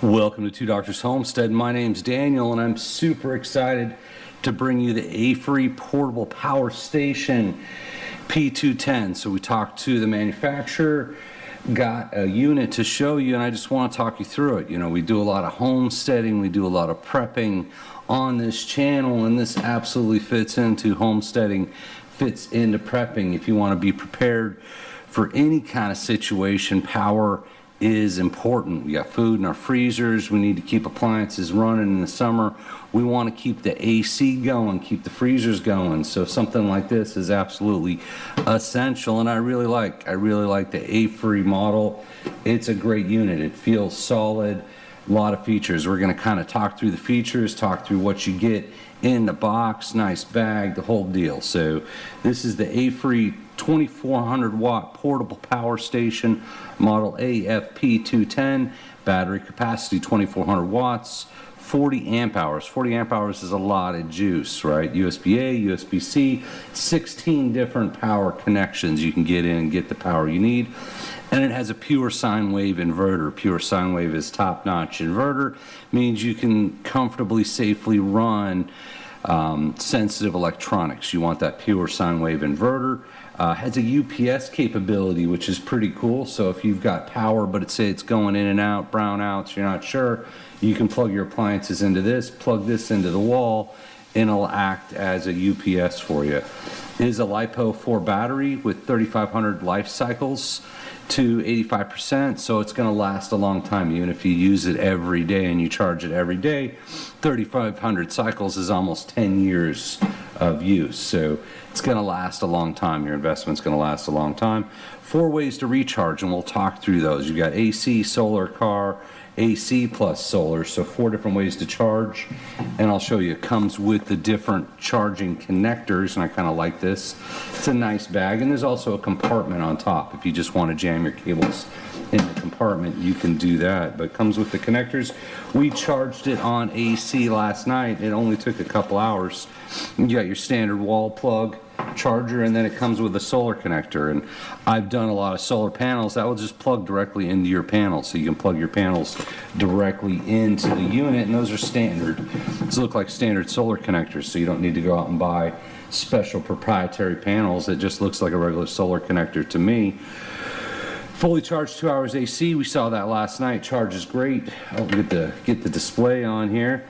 Welcome to Two Doctors Homestead. My name's Daniel, and I'm super excited to bring you the Aferiy portable power station P210. So we talked to the manufacturer, got a unit to show you, and I just want to talk you through it. You know, we do a lot of homesteading, we do a lot of prepping on this channel, and this absolutely fits into homesteading, fits into prepping. If you want to be prepared for any kind of situation, power is important. We got food in our freezers. We need to keep appliances running in the summer. We want to keep the AC going, keep the freezers going. So something like this is absolutely essential, and I really like the Aferiy model. It's a great unit. It feels solid. A lot of features. We're going to kind of talk through the features, talk through what you get in the box, nice bag, the whole deal. So this is the Aferiy 2400 watt portable power station, model AFP210, battery capacity 2400 watts, 40 amp hours. 40 amp hours is a lot of juice, right? USB-A, USB-C, 16 different power connections you can get in and get the power you need. And it has a pure sine wave inverter. Pure sine wave is top-notch inverter, means you can comfortably, safely run sensitive electronics. You want that pure sine wave inverter. Has a UPS capability, which is pretty cool. So if you've got power, but it's going in and out, brownouts, you're not sure, you can plug your appliances into this, plug this into the wall, and it'll act as a UPS for you. It is a LiPo 4 battery with 3,500 life cycles to 85%, so it's going to last a long time. Even if you use it every day and you charge it every day, 3,500 cycles is almost 10 years of use. So it's going to last a long time. Your investment's going to last a long time. 4 ways to recharge, and we'll talk through those. You've got AC, solar car, AC plus solar, so 4 different ways to charge, and I'll show you. It comes with the different charging connectors, and I kind of like this. It's a nice bag, and there's also a compartment on top. If you just want to jam your cables in the compartment, you can do that, but it comes with the connectors. We charged it on AC last night. It only took a couple hours. You got your standard wall plug charger, and then it comes with a solar connector. And I've done a lot of solar panels that will just plug directly into your panels, so you can plug your panels directly into the unit, and those are standard. These look like standard solar connectors, so you don't need to go out and buy special proprietary panels. It just looks like a regular solar connector to me. Fully charged 2 hours AC. We saw that last night. Charges great. I'll get the display on here.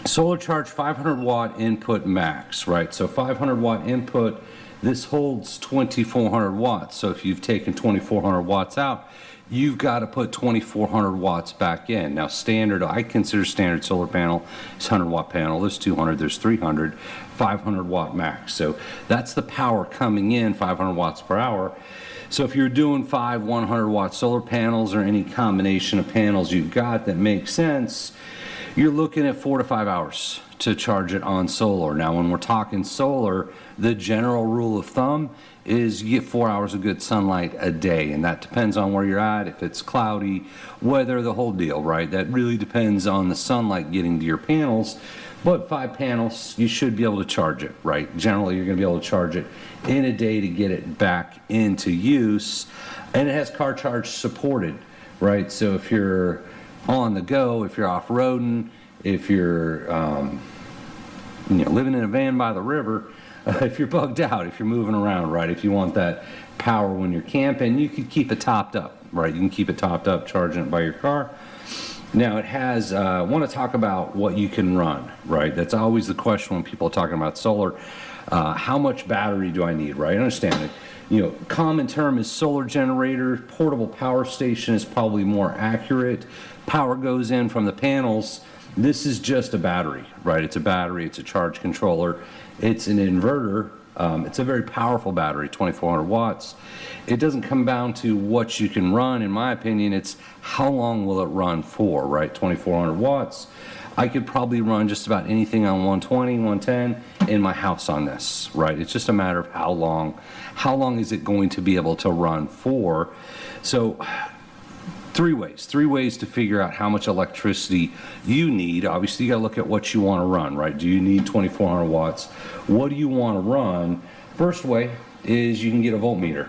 Solar charge 500 watt input max, right? So 500 watt input, this holds 2400 watts. So if you've taken 2400 watts out, you've got to put 2400 watts back in. Now standard, I consider standard solar panel is 100 watt panel. There's 200, there's 300, 500 watt max. So that's the power coming in, 500 watts per hour. So if you're doing 5 100 watt solar panels or any combination of panels you've got that makes sense, you're looking at 4 to 5 hours to charge it on solar. Now when we're talking solar, the general rule of thumb is you get 4 hours of good sunlight a day, and that depends on where you're at, if it's cloudy, weather, the whole deal, right? That really depends on the sunlight getting to your panels. But 5 panels, you should be able to charge it, right? Generally, you're going to be able to charge it in a day to get it back into use. And it has car charge supported, right? So if you're on the go, if you're off-roading, if you're living in a van by the river, if you're bugged out, if you're moving around, right? If you want that power when you're camping, you can keep it topped up, right? You can keep it topped up, charging it by your car. Now it has, I want to talk about what you can run, right? That's always the question when people are talking about solar. How much battery do I need, right? I understand it. You know, common term is solar generator. Portable power station is probably more accurate. Power goes in from the panels. This is just a battery, right? It's a battery, it's a charge controller, it's an inverter. It's a very powerful battery, 2400 watts. It doesn't come down to what you can run, in my opinion, it's how long will it run for, right? 2400 watts. I could probably run just about anything on 120, 110 in my house on this, right? It's just a matter of how long is it going to be able to run for. So three ways to figure out how much electricity you need. Obviously you got to look at what you want to run, right? Do you need 2400 watts? What do you want to run? First way is you can get a voltmeter,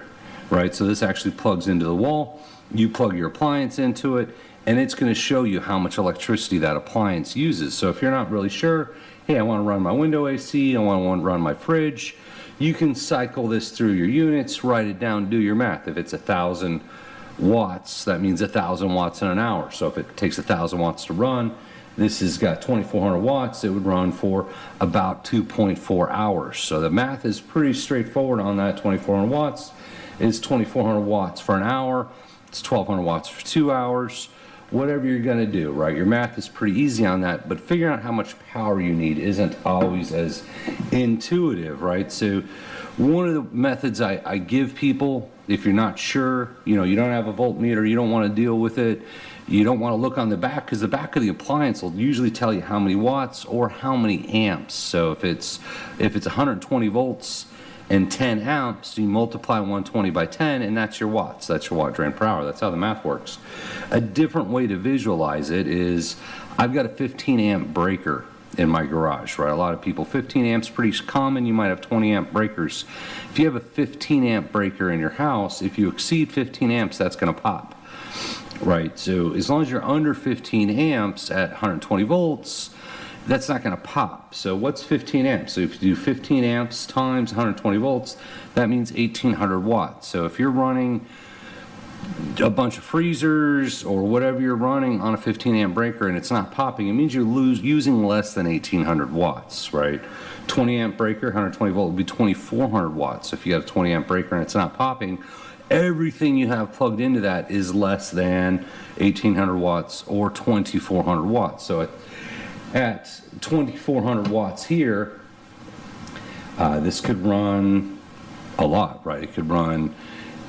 right? So this actually plugs into the wall. You plug your appliance into it, and it's going to show you how much electricity that appliance uses. So if you're not really sure, hey, I want to run my window AC, I want to run my fridge, you can cycle this through your units, write it down, do your math. If it's 1,000 watts, that means 1,000 watts in an hour. So if it takes 1,000 watts to run, this has got 2,400 watts, it would run for about 2.4 hours. So the math is pretty straightforward on that. 2,400 watts is 2,400 watts for an hour. It's 1,200 watts for 2 hours. Whatever you're going to do, right? Your math is pretty easy on that, but figuring out how much power you need isn't always as intuitive, right? So one of the methods I give people, if you're not sure, you don't have a voltmeter, you don't want to deal with it, you don't want to look on the back, because the back of the appliance will usually tell you how many watts or how many amps. So if it's 120 volts and 10 amps, you multiply 120 by 10, and that's your watts. That's your watt drain per hour. That's how the math works. A different way to visualize it is, I've got a 15 amp breaker in my garage, right? A lot of people, 15 amps pretty common. You might have 20 amp breakers. If you have a 15 amp breaker in your house, if you exceed 15 amps, that's going to pop, right? So as long as you're under 15 amps at 120 volts, that's not going to pop. So what's 15 amps? So if you do 15 amps times 120 volts, that means 1,800 watts. So if you're running a bunch of freezers or whatever you're running on a 15 amp breaker and it's not popping, it means you're using less than 1,800 watts, right? 20 amp breaker, 120 volt would be 2,400 watts. So if you got a 20 amp breaker and it's not popping, everything you have plugged into that is less than 1,800 watts or 2,400 watts. So at 2,400 watts here, this could run a lot, right? It could run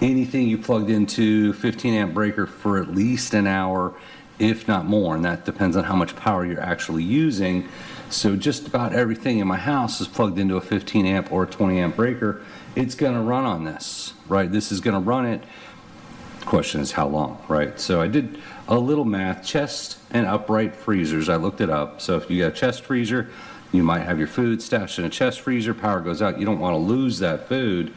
anything you plugged into 15 amp breaker for at least an hour, if not more, and that depends on how much power you're actually using. So just about everything in my house is plugged into a 15 amp or a 20 amp breaker. It's going to run on this, right? This is going to run it. The question is how long, right? So I did a little math. Chest and upright freezers, I looked it up. So if you got a chest freezer, you might have your food stashed in a chest freezer, power goes out, you don't want to lose that food.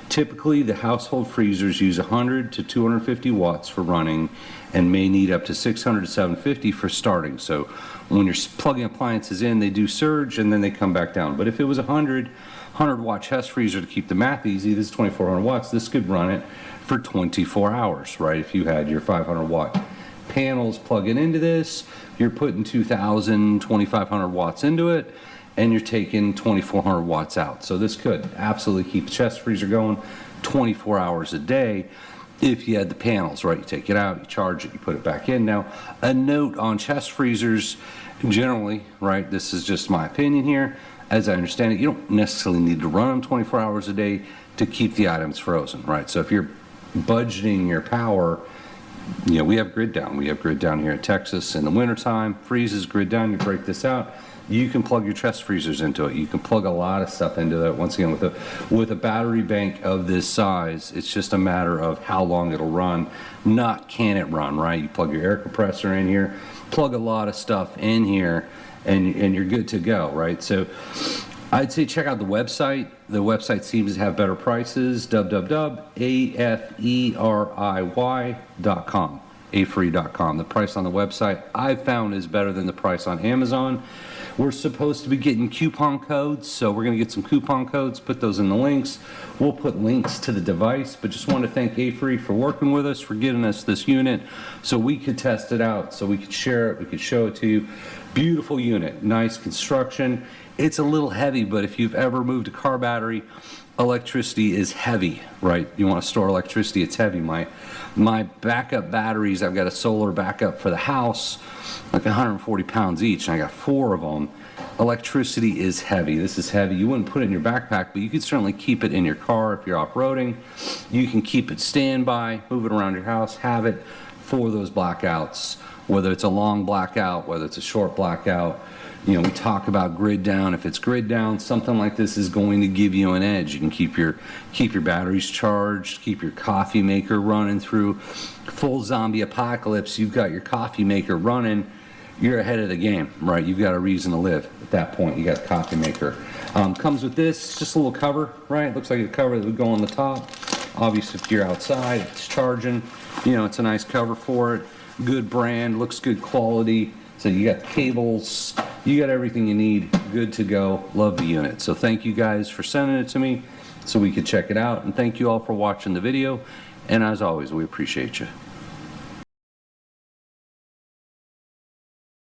Typically the household freezers use 100 to 250 watts for running and may need up to 600 to 750 for starting. So when you're plugging appliances in, they do surge and then they come back down. But if it was 100 watt chest freezer, to keep the math easy, this is 2,400 watts, this could run it for 24 hours, right? If you had your 500 watt panels plugging into this, you're putting 2,000, 2,500 watts into it, and you're taking 2,400 watts out. So this could absolutely keep the chest freezer going 24 hours a day if you had the panels, right? You take it out, you charge it, you put it back in. Now, a note on chest freezers, generally, right, this is just my opinion here, as I understand it, you don't necessarily need to run them 24 hours a day to keep the items frozen, right? So if you're budgeting your power, we have grid down. We have grid down here in Texas in the wintertime, freezes, grid down, you break this out. You can plug your chest freezers into it. You can plug a lot of stuff into that. Once again, with a battery bank of this size, it's just a matter of how long it'll run, not can it run, right? You plug your air compressor in here, plug a lot of stuff in here, and you're good to go, right? So I'd say check out the website. The website seems to have better prices, www.aferiy.com, aferiy.com. The price on the website I've found is better than the price on Amazon. We're supposed to be getting coupon codes, so we're going to get some coupon codes, put those in the links. We'll put links to the device, but just want to thank Aferiy for working with us, for getting us this unit so we could test it out, so we could share it, we could show it to you. Beautiful unit, nice construction. It's a little heavy, but if you've ever moved a car battery, electricity is heavy, right? You want to store electricity, it's heavy. My backup batteries, I've got a solar backup for the house, like 140 pounds each, and I got 4 of them. Electricity is heavy. This is heavy. You wouldn't put it in your backpack, but you could certainly keep it in your car if you're off-roading. You can keep it standby, move it around your house, have it for those blackouts, whether it's a long blackout, whether it's a short blackout. We talk about grid down. If it's grid down, something like this is going to give you an edge. You can keep your batteries charged, keep your coffee maker running through full zombie apocalypse. You've got your coffee maker running. You're ahead of the game, right? You've got a reason to live at that point. You got a coffee maker. Comes with this, just a little cover, right? Looks like a cover that would go on the top. Obviously, if you're outside, it's charging. It's a nice cover for it. good brand, looks good quality. So you got the cables, you got everything you need, good to go. Love the unit. So thank you guys for sending it to me so we could check it out. And thank you all for watching the video. And as always, we appreciate you.